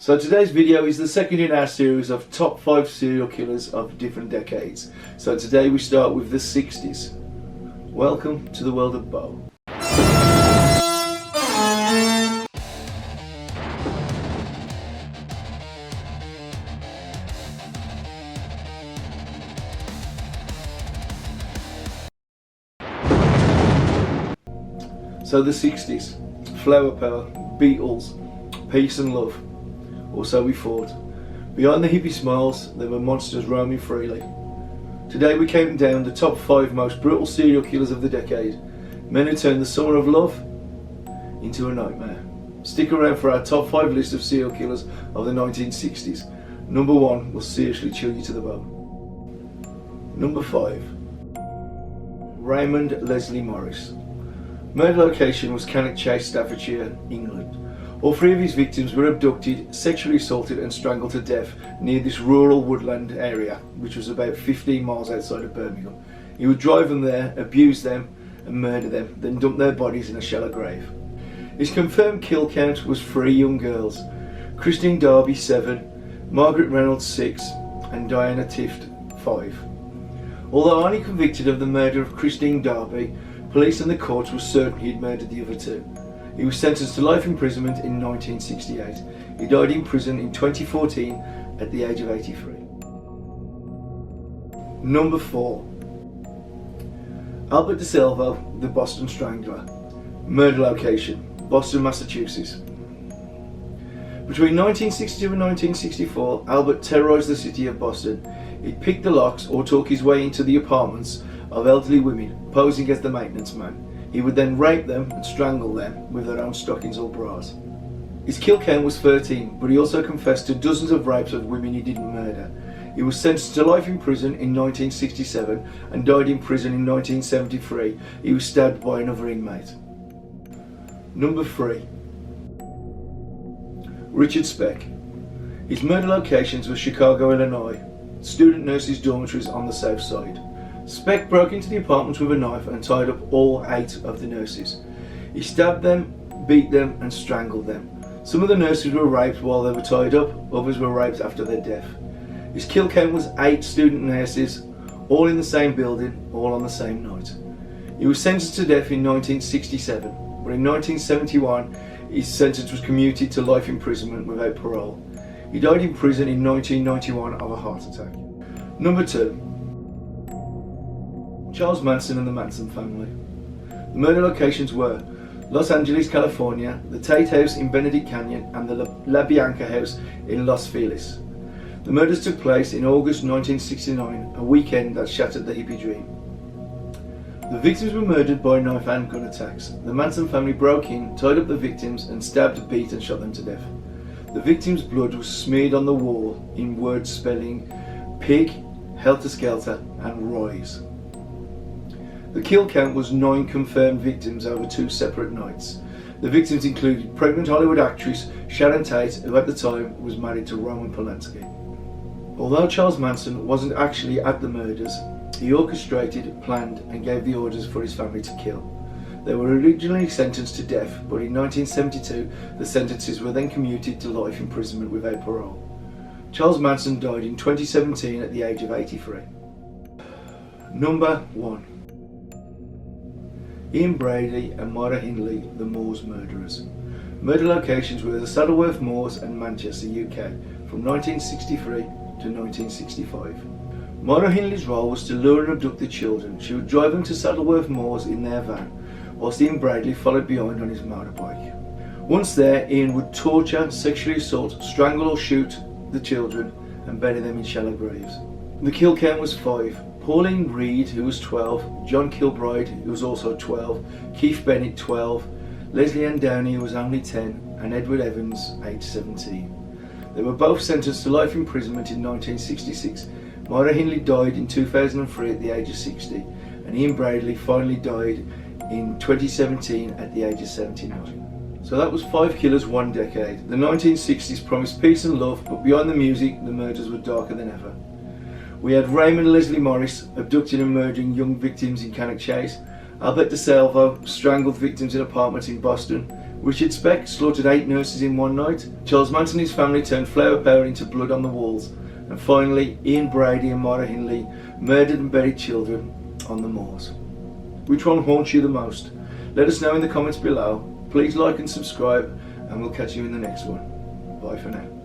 So today's video is the second in our series of top 5 serial killers of different decades. So today we start with the 60s. Welcome to the world of Bo. So the 60s, flower power, Beatles, peace and love, or so we thought. Behind the hippie smiles, there were monsters roaming freely. Today we count down the top 5 most brutal serial killers of the decade, men who turned the summer of love into a nightmare. Stick around for our top 5 list of serial killers of the 1960s. Number 1 will seriously chill you to the bone. Number 5. Raymond Leslie Morris. Murder location was Cannock Chase, Staffordshire, England. All 3 of his victims were abducted, sexually assaulted and strangled to death near this rural woodland area, which was about 15 miles outside of Birmingham. He would drive them there, abuse them and murder them, then dump their bodies in a shallow grave. His confirmed kill count was 3 young girls: Christine Darby 7, Margaret Reynolds 6 and Diana Tift 5. Although only convicted of the murder of Christine Darby, police and the courts were certain he had murdered the other 2. He was sentenced to life imprisonment in 1968. He died in prison in 2014 at the age of 83. Number 4. Albert DeSalvo, the Boston Strangler. Murder location, Boston, Massachusetts. Between 1962 and 1964, Albert terrorized the city of Boston. He picked the locks or talked his way into the apartments of elderly women, posing as the maintenance man. He would then rape them and strangle them with their own stockings or bras. His kill count was 13, but he also confessed to dozens of rapes of women he didn't murder. He was sentenced to life in prison in 1967 and died in prison in 1973. He was stabbed by another inmate. Number 3. Richard Speck. His murder locations were Chicago, Illinois, student nurses' dormitories on the south side. Speck broke into the apartment with a knife and tied up all 8 of the nurses. He stabbed them, beat them and strangled them. Some of the nurses were raped while they were tied up, others were raped after their death. His kill count was 8 student nurses, all in the same building, all on the same night. He was sentenced to death in 1967, but in 1971 his sentence was commuted to life imprisonment without parole. He died in prison in 1991 of a heart attack. Number 2. Charles Manson and the Manson Family. The murder locations were Los Angeles, California, the Tate House in Benedict Canyon and the La Bianca House in Los Feliz. The murders took place in August 1969, a weekend that shattered the hippie dream. The victims were murdered by knife and gun attacks. The Manson family broke in, tied up the victims and stabbed, beat and shot them to death. The victims' blood was smeared on the wall in words spelling pig, helter skelter and rise. The kill count was 9 confirmed victims over 2 separate nights. The victims included pregnant Hollywood actress Sharon Tate, who at the time was married to Roman Polanski. Although Charles Manson wasn't actually at the murders, he orchestrated, planned and gave the orders for his family to kill. They were originally sentenced to death, but in 1972 the sentences were then commuted to life imprisonment without parole. Charles Manson died in 2017 at the age of 83. Number 1. Ian Brady and Myra Hindley, the Moors murderers. Murder locations were the Saddleworth Moors and Manchester, UK, from 1963 to 1965. Myra Hindley's role was to lure and abduct the children. She would drive them to Saddleworth Moors in their van, whilst Ian Bradley followed behind on his motorbike. Once there, Ian would torture, sexually assault, strangle or shoot the children and bury them in shallow graves. The kill count was 5. Pauline Reed, who was 12, John Kilbride, who was also 12, Keith Bennett, 12, Leslie Ann Downey, who was only 10, and Edward Evans, aged 17. They were both sentenced to life imprisonment in 1966. Myra Hindley died in 2003 at the age of 60, and Ian Bradley finally died in 2017 at the age of 79. So that was 5 killers, 1 decade. The 1960s promised peace and love, but beyond the music, the murders were darker than ever. We had Raymond Leslie Morris abducting and murdering young victims in Cannock Chase, Albert DeSalvo strangled victims in apartments in Boston, Richard Speck slaughtered 8 nurses in one night. Charles Manson and his family turned flower power into blood on the walls. And finally, Ian Brady and Maura Hindley murdered and buried children on the moors. Which one haunts you the most? Let us know in the comments below. Please like and subscribe, and we'll catch you in the next one. Bye for now.